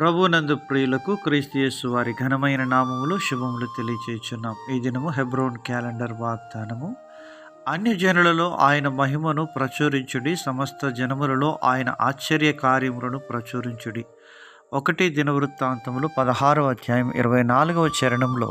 ప్రభునందు ప్రియులకు క్రీస్తు యేసు వారి ఘనమైన నామములో శుభములు తెలియచేయుచున్నాం. ఈ దినము హెబ్రోన్ క్యాలెండర్ వాగ్దానము. అన్యజనులలో ఆయన మహిమను ప్రచురించుడి, సమస్త జనములలో ఆయన ఆశ్చర్య కార్యములను ప్రచురించుడి. 1 దినవృత్తాంతములు 16వ అధ్యాయం 24వ చరణంలో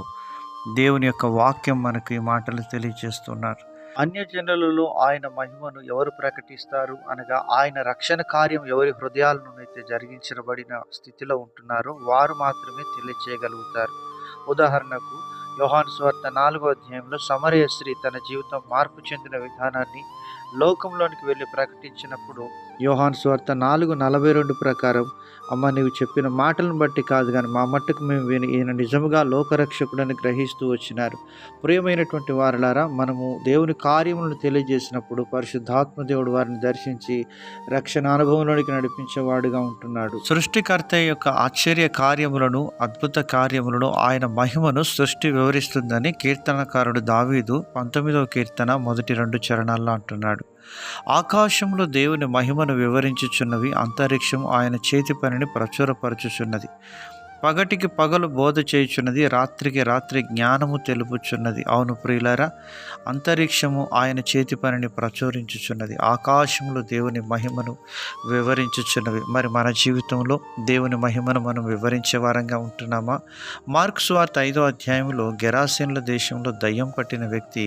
దేవుని యొక్క వాక్యం మనకు ఈ మాటలు తెలియజేస్తున్నారు. అన్యజనులలో ఆయన మహిమను ఎవరు ప్రకటిస్తారు అనగా, ఆయన రక్షణ కార్యం ఎవరి హృదయాలనైతే జరిగించబడిన స్థితిలో ఉంటున్నారో వారు మాత్రమే తెలియచేయగలుగుతారు. ఉదాహరణకు యోహాను సువార్త 4వ అధ్యాయంలో సమరయ స్త్రీ తన జీవితం మార్పు చెందిన విధానాన్ని లోకంలోనికి వెళ్ళి ప్రకటించినప్పుడు యోహాను సువార్త 4:42 ప్రకారం, అమ్మ నీవు చెప్పిన మాటలను బట్టి కాదు కానీ మా మట్టుకు మేము విని ఈయన నిజముగా లోకరక్షకుడని గ్రహిస్తూ వచ్చినారు. ప్రియమైనటువంటి వారలారా, మనము దేవుని కార్యములను తెలియజేసినప్పుడు పరిశుద్ధాత్మ దేవుడు వారిని దర్శించి రక్షణ అనుభవంలోనికి నడిపించేవాడుగా ఉంటున్నాడు. సృష్టికర్త యొక్క ఆశ్చర్య కార్యములను, అద్భుత కార్యములను, ఆయన మహిమను సృష్టి వివరిస్తుందని కీర్తనకారుడు దావీదు 19వ కీర్తన మొదటి 2 చరణాల్లో అంటున్నాడు. ఆకాశంలో దేవుని మహిమను వివరించుచున్నవి, అంతరిక్షం ఆయన చేతి పనిని ప్రచురపరచుచున్నది. పగటికి పగలు బోధ చేయుచున్నది, రాత్రికి రాత్రి జ్ఞానము తెలుపుచున్నది. అవును ప్రియులారా, అంతరిక్షము ఆయన చేతి పనిని ప్రచురించుచున్నది, ఆకాశంలో దేవుని మహిమను వివరించుచున్నవి. మరి మన జీవితంలో దేవుని మహిమను మనం వివరించే వారంగా ఉంటున్నామా? మార్కు సువార్త 5వ అధ్యాయంలో గెరాసేనుల దేశంలో దయ్యం పట్టిన వ్యక్తి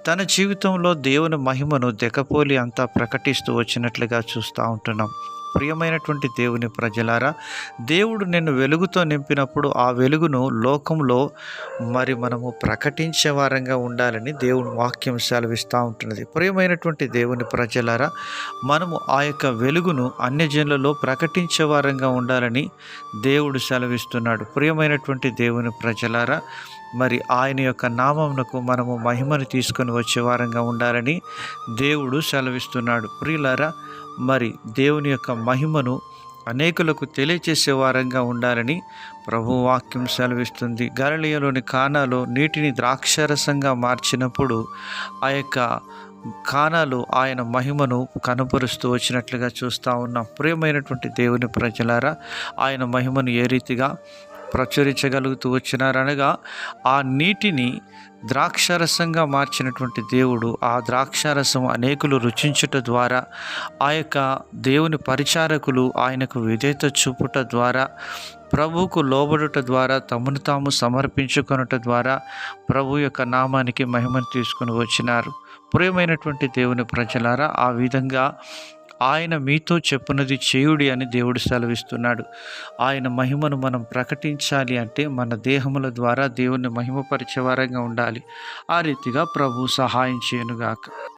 తన జీవితంలో దేవుని మహిమను దెకపోలి అంతా ప్రకటిస్తూ వచ్చినట్లుగా చూస్తూ ఉంటున్నాం. ప్రియమైనటువంటి దేవుని ప్రజలారా, దేవుడు నిన్ను వెలుగుతో నింపినప్పుడు ఆ వెలుగును లోకంలో మనము ప్రకటించే వారంగా ఉండాలని దేవుని వాక్యం సెలవిస్తూ ఉంటున్నది. ప్రియమైనటువంటి దేవుని ప్రజలారా, మనము ఆ యొక్క వెలుగును అన్యజనులలో ప్రకటించే వారంగా ఉండాలని దేవుడు సెలవిస్తున్నాడు. ప్రియమైనటువంటి దేవుని ప్రజలారా, మరి ఆయన యొక్క నామమునకు మనము మహిమను తీసుకొని వచ్చే వారంగా ఉండాలని దేవుడు సెలవిస్తున్నాడు. ప్రియులారా, మరి దేవుని యొక్క మహిమను అనేకులకు తెలియచేసే వారంగా ఉండాలని ప్రభు వాక్యం సెలవిస్తుంది. గలిలయలోని కానాలో నీటిని ద్రాక్షరసంగా మార్చినప్పుడు ఆ యొక్క కానాలు ఆయన మహిమను కనపరుస్తూ వచ్చినట్లుగా చూస్తూ ఉన్నాం. ప్రియమైనటువంటి దేవుని ప్రజలారా, ఆయన మహిమను ఏ రీతిగా ప్రచురించగలుగుతూ వచ్చినారనగా, ఆ నీటిని ద్రాక్షరసంగా మార్చినటువంటి దేవుడు ఆ ద్రాక్షరసం అనేకులు రుచించుట ద్వారా, ఆ యొక్క దేవుని పరిచారకులు ఆయనకు విధేయత చూపుట ద్వారా, ప్రభువుకు లోబడుట ద్వారా, తమను తాము సమర్పించుకొనుట ద్వారా ప్రభు యొక్క నామానికి మహిమను తీసుకుని వచ్చినారు. ప్రియమైనటువంటి దేవుని ప్రజలారా, ఆ విధంగా ఆయన మీతో చెప్పునది చేయుడి అని దేవుడు సెలవిస్తున్నాడు. ఆయన మహిమను మనం ప్రకటించాలి అంటే మన దేహముల ద్వారా దేవుని మహిమపరిచే వారంగా ఉండాలి. ఆ రీతిగా ప్రభు సహాయం చేయనుగాక.